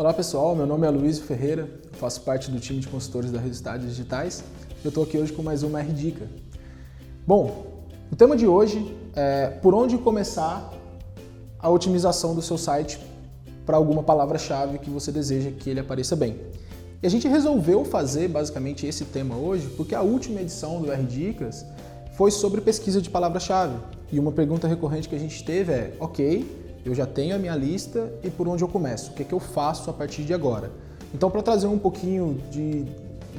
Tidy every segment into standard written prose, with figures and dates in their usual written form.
Olá pessoal, meu nome é Luiz Ferreira, faço parte do time de consultores da Resultados Digitais. Eu estou aqui hoje com mais uma R-Dica. Bom, o tema de hoje é por onde começar a otimização do seu site para alguma palavra-chave que você deseja que ele apareça bem. E a gente resolveu fazer basicamente esse tema hoje porque a última edição do R-Dicas foi sobre pesquisa de palavra-chave. E uma pergunta recorrente que a gente teve é, ok, eu já tenho a minha lista e por onde eu começo? O que é que eu faço a partir de agora? Então, para trazer um pouquinho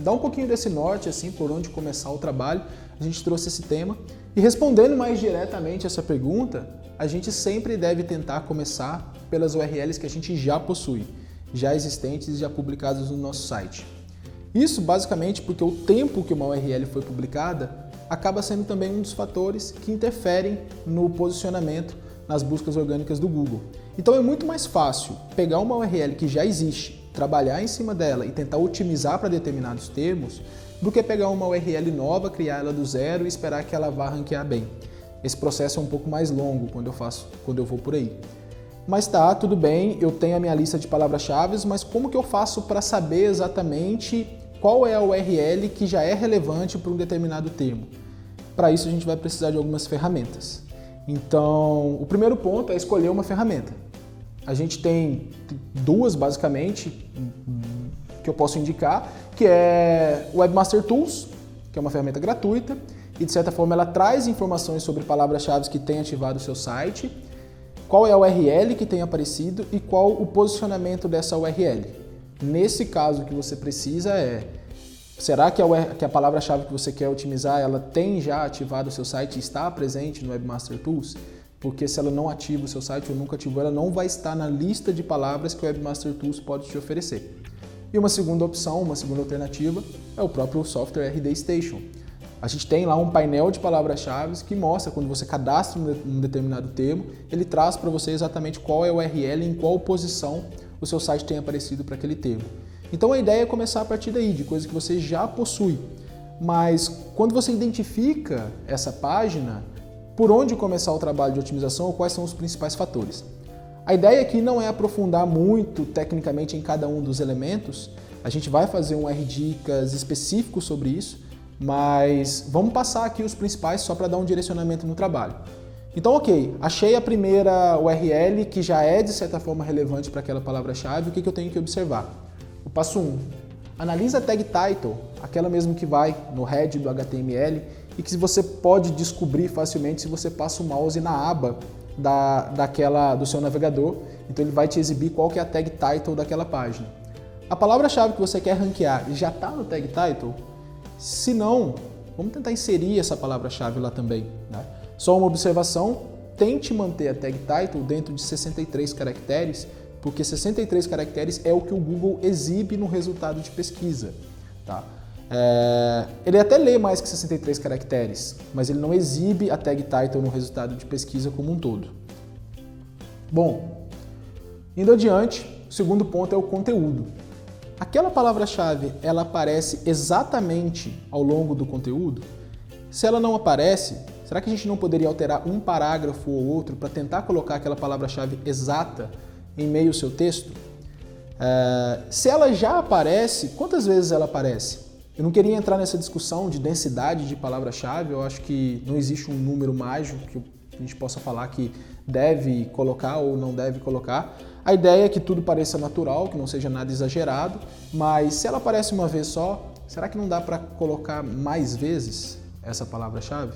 dar um pouquinho desse norte, assim, por onde começar o trabalho, a gente trouxe esse tema. E respondendo mais diretamente essa pergunta, a gente sempre deve tentar começar pelas URLs que a gente já possui, já existentes e já publicadas no nosso site. Isso basicamente porque o tempo que uma URL foi publicada acaba sendo também um dos fatores que interferem no posicionamento nas buscas orgânicas do Google. Então é muito mais fácil pegar uma URL que já existe, trabalhar em cima dela e tentar otimizar para determinados termos, do que pegar uma URL nova, criar ela do zero e esperar que ela vá ranquear bem. Esse processo é um pouco mais longo quando eu vou por aí. Mas tá, tudo bem, eu tenho a minha lista de palavras-chave, mas como que eu faço para saber exatamente qual é a URL que já é relevante para um determinado termo? Para isso a gente vai precisar de algumas ferramentas. Então, o primeiro ponto é escolher uma ferramenta. A gente tem duas, basicamente, que eu posso indicar, que é o Webmaster Tools, que é uma ferramenta gratuita, e de certa forma ela traz informações sobre palavras-chave que tem ativado o seu site, qual é a URL que tem aparecido e qual o posicionamento dessa URL. Nesse caso, o que você precisa é, será que a palavra-chave que você quer otimizar, ela tem já ativado o seu site e está presente no Webmaster Tools? Porque se ela não ativa o seu site ou nunca ativou, ela não vai estar na lista de palavras que o Webmaster Tools pode te oferecer. E uma segunda opção, uma segunda alternativa, é o próprio software RD Station. A gente tem lá um painel de palavras-chave que mostra, quando você cadastra um determinado termo, ele traz para você exatamente qual é o URL e em qual posição o seu site tem aparecido para aquele termo. Então a ideia é começar a partir daí, de coisas que você já possui. Mas quando você identifica essa página, por onde começar o trabalho de otimização ou quais são os principais fatores? A ideia aqui não é aprofundar muito tecnicamente em cada um dos elementos, a gente vai fazer um R-Dicas específico sobre isso, mas vamos passar aqui os principais só para dar um direcionamento no trabalho. Então, ok, achei a primeira URL que já é de certa forma relevante para aquela palavra-chave, o que eu tenho que observar? O passo 1, analisa a tag title, aquela mesmo que vai no head do HTML e que você pode descobrir facilmente se você passa o mouse na aba do seu navegador, então ele vai te exibir qual que é a tag title daquela página. A palavra-chave que você quer ranquear já está no tag title? Se não, vamos tentar inserir essa palavra-chave lá também, né? Só uma observação, tente manter a tag title dentro de 63 caracteres, porque 63 caracteres é o que o Google exibe no resultado de pesquisa. Tá? Ele até lê mais que 63 caracteres, mas ele não exibe a tag title no resultado de pesquisa como um todo. Bom, indo adiante, o segundo ponto é o conteúdo. Aquela palavra-chave, ela aparece exatamente ao longo do conteúdo? Se ela não aparece, será que a gente não poderia alterar um parágrafo ou outro para tentar colocar aquela palavra-chave exata em meio ao seu texto? Se ela já aparece, quantas vezes ela aparece? Eu não queria entrar nessa discussão de densidade de palavra-chave, eu acho que não existe um número mágico que a gente possa falar que deve colocar ou não deve colocar. A ideia é que tudo pareça natural, que não seja nada exagerado, mas se ela aparece uma vez só, será que não dá para colocar mais vezes essa palavra-chave?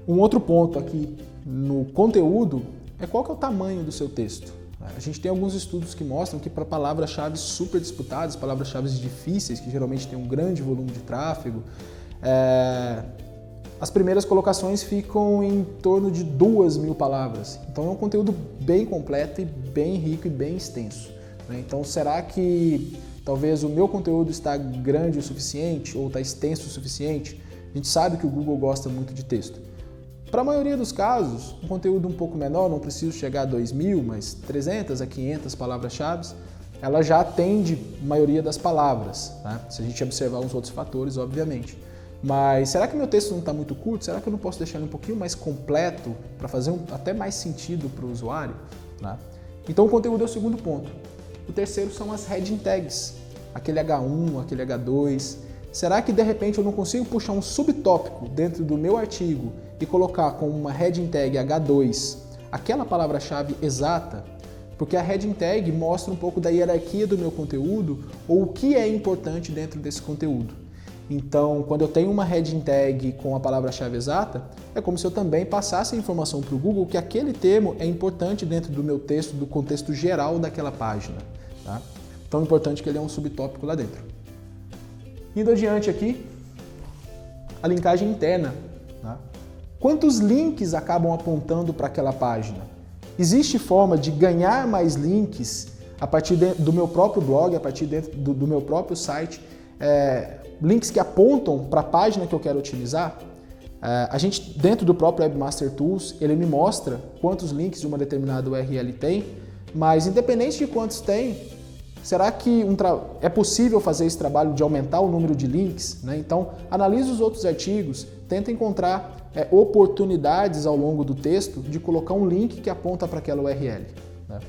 Um outro ponto aqui no conteúdo é qual que é o tamanho do seu texto. A gente tem alguns estudos que mostram que para palavras-chave super disputadas, palavras-chave difíceis, que geralmente têm um grande volume de tráfego, as primeiras colocações ficam em torno de 2.000 palavras. Então é um conteúdo bem completo e bem rico e bem extenso, né? Então será que talvez o meu conteúdo está grande o suficiente ou está extenso o suficiente? A gente sabe que o Google gosta muito de texto. Para a maioria dos casos, um conteúdo um pouco menor, não preciso chegar a 2.000, mas 300 a 500 palavras-chave, ela já atende a maioria das palavras, né? Se a gente observar os outros fatores, obviamente. Mas será que meu texto não está muito curto? Será que eu não posso deixar ele um pouquinho mais completo para fazer até mais sentido para o usuário, né? Então o conteúdo é o segundo ponto. O terceiro são as heading tags, aquele H1, aquele H2. Será que de repente eu não consigo puxar um subtópico dentro do meu artigo e colocar como uma heading tag H2 aquela palavra-chave exata? Porque a heading tag mostra um pouco da hierarquia do meu conteúdo ou o que é importante dentro desse conteúdo. Então, quando eu tenho uma heading tag com a palavra-chave exata, é como se eu também passasse a informação para o Google que aquele termo é importante dentro do meu texto, do contexto geral daquela página. Tá? Tão importante que ele é um subtópico lá dentro. Indo adiante aqui, a linkagem interna. Tá? Quantos links acabam apontando para aquela página? Existe forma de ganhar mais links a partir do meu próprio blog, a partir do meu próprio site, links que apontam para a página que eu quero otimizar? A gente, dentro do próprio Webmaster Tools, ele me mostra quantos links de uma determinada URL tem, mas independente de quantos tem, será que é possível fazer esse trabalho de aumentar o número de links? Né? Então, analise os outros artigos, tenta encontrar oportunidades ao longo do texto de colocar um link que aponta para aquela URL. Né?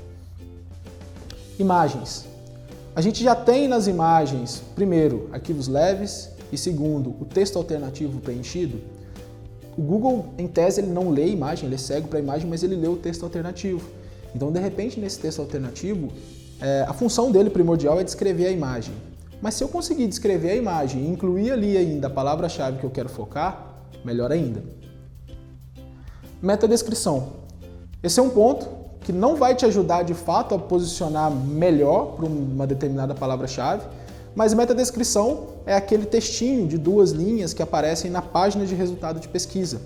Imagens. A gente já tem nas imagens, primeiro, arquivos leves e segundo, o texto alternativo preenchido. O Google, em tese, ele não lê a imagem, ele é cego para a imagem, mas ele lê o texto alternativo. Então, de repente, nesse texto alternativo, a função dele primordial é descrever a imagem. Mas se eu conseguir descrever a imagem e incluir ali ainda a palavra-chave que eu quero focar, melhor ainda. Metadescrição. Esse é um ponto que não vai te ajudar de fato a posicionar melhor para uma determinada palavra-chave, mas metadescrição é aquele textinho de 2 linhas que aparecem na página de resultado de pesquisa.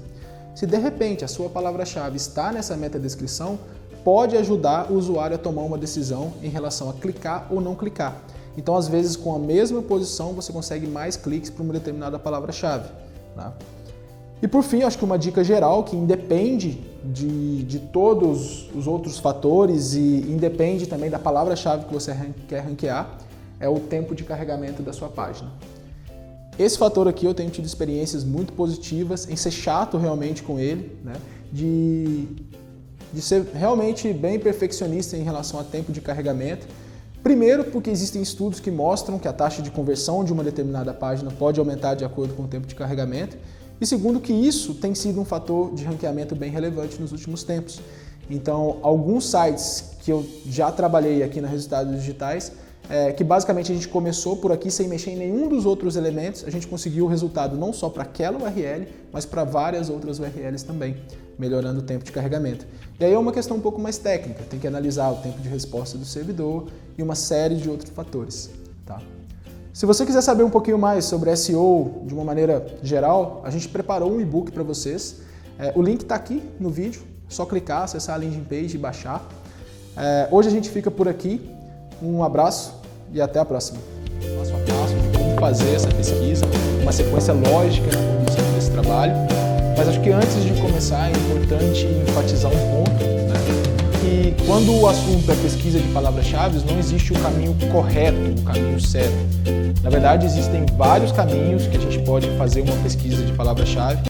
Se de repente a sua palavra-chave está nessa metadescrição, pode ajudar o usuário a tomar uma decisão em relação a clicar ou não clicar. Então, às vezes, com a mesma posição, você consegue mais cliques para uma determinada palavra-chave. Tá? E por fim, acho que uma dica geral que independe de todos os outros fatores e independe também da palavra-chave que você quer ranquear, é o tempo de carregamento da sua página. Esse fator aqui eu tenho tido experiências muito positivas em ser chato realmente com ele, né? de ser realmente bem perfeccionista em relação a tempo de carregamento. Primeiro, porque existem estudos que mostram que a taxa de conversão de uma determinada página pode aumentar de acordo com o tempo de carregamento. E segundo, que isso tem sido um fator de ranqueamento bem relevante nos últimos tempos. Então, alguns sites que eu já trabalhei aqui na Resultados Digitais, que basicamente a gente começou por aqui sem mexer em nenhum dos outros elementos, a gente conseguiu o resultado não só para aquela URL, mas para várias outras URLs também, melhorando o tempo de carregamento. E aí é uma questão um pouco mais técnica, tem que analisar o tempo de resposta do servidor e uma série de outros fatores. Tá? Se você quiser saber um pouquinho mais sobre SEO de uma maneira geral, a gente preparou um e-book para vocês. O link está aqui no vídeo, é só clicar, acessar a landing page e baixar. Hoje a gente fica por aqui. Um abraço e até a próxima. Passo a passo de como fazer essa pesquisa, uma sequência lógica na condução desse trabalho. Mas acho que antes de começar é importante enfatizar um ponto, né? Que quando o assunto é pesquisa de palavras-chave, não existe o caminho correto, o caminho certo. Na verdade, existem vários caminhos que a gente pode fazer uma pesquisa de palavra-chave.